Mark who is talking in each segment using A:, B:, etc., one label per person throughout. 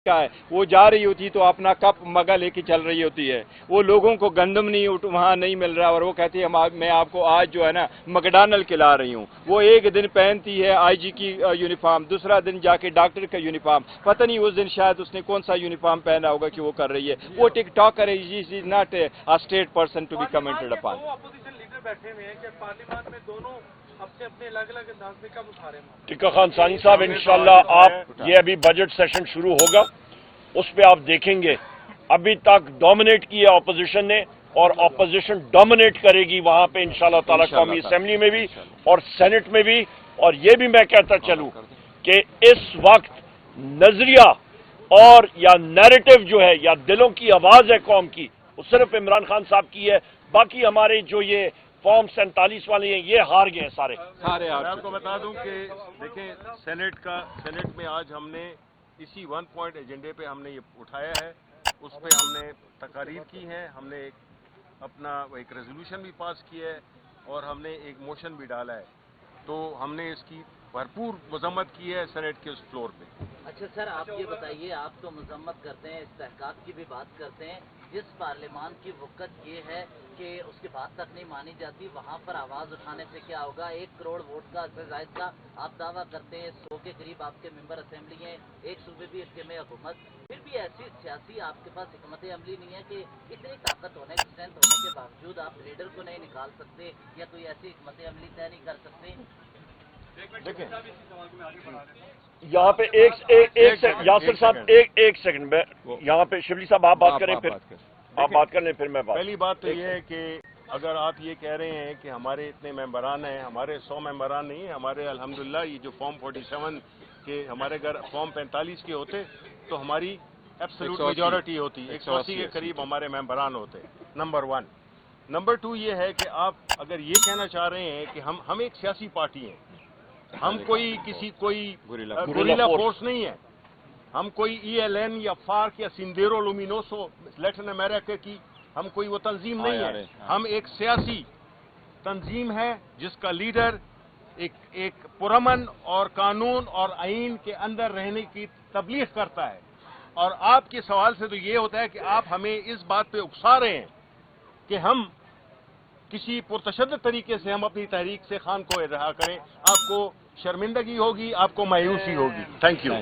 A: کا है, वो जा रही होती तो अपना कप मगा लेके चल रही होती है। वो लोगों को गंदम नहीं वहाँ नहीं मिल रहा और वो कहती है मैं आपको आज जो है ना मैकडॉनल्ड खिला रही हूँ। वो एक दिन पहनती है आईजी की यूनिफॉर्म, दूसरा दिन जाके डॉक्टर का यूनिफॉर्म, पता नहीं उस दिन शायद उसने कौन सा यूनिफॉर्म पहना होगा कि वो कर रही है। वो टिकटॉकर है, is not a state person to be commented upon.
B: Opposition leader बैठे हुए हैं कि पार्लियामेंट में दोनों अपने अपने अलग अलग अंदाज में कब उठा रहे हैं।
C: टिक्का खान सानी साहब, इंशाल्लाह आप ये अभी बजट सेशन शुरू होगा, उस पे आप देखेंगे अभी तक डोमिनेट किया अपोजिशन ने और अपोजिशन डोमिनेट करेगी वहां पे इंशाल्लाह ताला कौमी असेंबली में भी और सेनेट में भी। और ये भी मैं कहता चलूं कि इस वक्त नजरिया और या नैरेटिव जो है या दिलों की आवाज है कौम की, वो सिर्फ इमरान खान साहब की है। बाकी हमारे जो ये फॉर्म 47 वाले हैं ये हार गए हैं सारे।
D: मैं आपको बता दूं कि देखें सेनेट में आज हमने इसी 1 पॉइंट एजेंडे पे हमने ये उठाया है, उस पे हमने तकारीर की है, हमने एक रेजोल्यूशन भी पास किया है और हमने एक मोशन भी डाला है। तो हमने इसकी भरपूर मजम्मत की है सेनेट के उस फ्लोर पे।
E: अच्छा सर, आप ये बताइए, आप तो मजम्मत करते हैं, इस्तेहकाक की भी बात करते हैं, जिस पार्लियामान की वक़्त ये है कि उसकी बात तक नहीं मानी जाती, वहाँ पर आवाज़ उठाने से क्या होगा? 1 करोड़ वोट का जायद का आप दावा करते हैं, 100 के करीब आपके मेंबर असेंबली हैं, एक सूबे भी इसके में हुकूमत, फिर भी ऐसी सियासी आपके पास हिकमत अमली नहीं है कि इतनी ताकत होने स्ट्रेंथ होने के बावजूद आप लीडर को नहीं निकाल सकते या कोई ऐसी हिकमत अमली तय नहीं कर सकते?
C: देखें यहाँ पे एक यासिर साहब एक सेकंड में यहाँ पे शिवली साहब आप बात करें, फिर आप बात कर लें, फिर मैं बात।
D: पहली बात तो ये है कि अगर आप ये कह रहे हैं कि हमारे इतने मेंबरान हैं, हमारे 100 मेंबरान नहीं है, हमारे अल्हम्दुलिल्लाह ये जो फॉर्म 47 के हमारे घर फॉर्म 45 के होते तो हमारी एब्सोल्यूट मेजॉरिटी होती, 180 के करीब हमारे मेंबरान होते, नंबर 1। नंबर 2 ये है कि आप अगर ये कहना चाह रहे हैं कि हम एक सियासी पार्टी हैं, हम कोई गुरिल्ला फोर्स नहीं है, हम कोई ELN या फार्क या सिंदेरो लुमिनोसो लैटिन अमेरिका की हम कोई वो तंजीम नहीं है। हम एक सियासी तंजीम है जिसका लीडर एक पुरअमन और कानून और आइन के अंदर रहने की तबलीग करता है। और आपके सवाल से तो ये होता है कि आप हमें इस बात पे उकसा रहे हैं कि हम किसी पुरतशद्दद तरीके से हम अपनी तहरीक से खान को रहा करें। आपको शर्मिंदगी होगी, आपको मायूसी होगी। Thank you.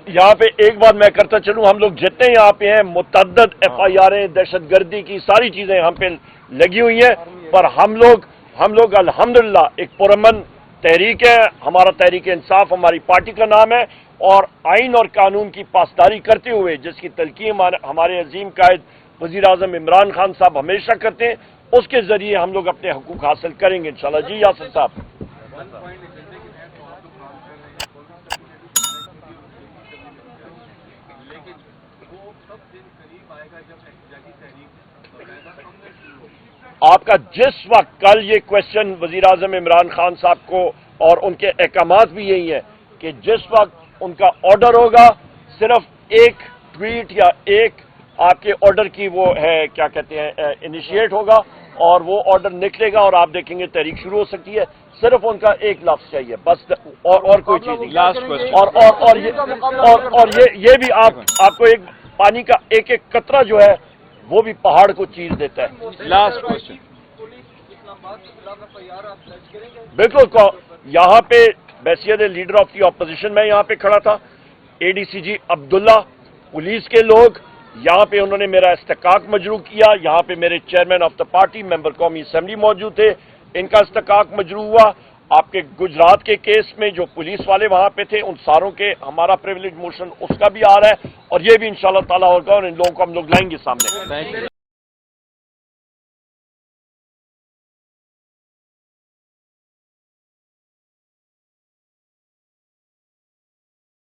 C: यहाँ पे एक बात मैं करता चलूं, हम लोग जितने यहाँ पे हैं मुतअद्दिद FIR दहशतगर्दी की सारी चीजें हम पे लगी हुई हैं, पर हम लोग अल्हम्दुलिल्लाह एक पुरअमन तहरीक है, हमारा तहरीक इंसाफ हमारी पार्टी का नाम है और आइन और कानून की पासदारी करते हुए जिसकी तलकीन हमारे अजीम कायद वजीर आजम इमरान खान साहब हमेशा करते हैं, उसके जरिए हम लोग अपने हकूक हासिल करेंगे इंशाल्लाह। जी यासिर साहब। आपका जिस वक्त कल ये क्वेश्चन वजीर आजम इमरान खान साहब को और उनके अहकामात भी यही है कि जिस वक्त उनका ऑर्डर होगा सिर्फ एक ट्वीट या एक आपके ऑर्डर की वो है क्या कहते हैं इनिशिएट होगा और वो ऑर्डर निकलेगा और आप देखेंगे तहरीक शुरू हो सकती है। सिर्फ उनका एक लफ्ज चाहिए बस और कोई चीज नहीं। लास्ट क्वेश्चन और ये भी आपको एक पानी का एक एक कतरा जो है वो भी पहाड़ को चीर देता है।
A: Last question.
C: बिल्कुल, यहाँ पे बैसियत लीडर ऑफ दी ऑपोजिशन में यहाँ पे खड़ा था, ADCG अब्दुल्ला, पुलिस के लोग यहाँ पे उन्होंने मेरा इस्तेकाक मजरू किया। यहाँ पे मेरे chairman of the party member कौमी असेंबली मौजूद थे, इनका इस्तेकाक मजरू हुआ। आपके गुजरात के केस में जो पुलिस वाले वहां पे थे उन सारों के हमारा प्रिविलेज मोशन उसका भी आ रहा है और ये भी इंशाल्लाह ताला होगा और इन लोगों को हम लोग लाएंगे सामने।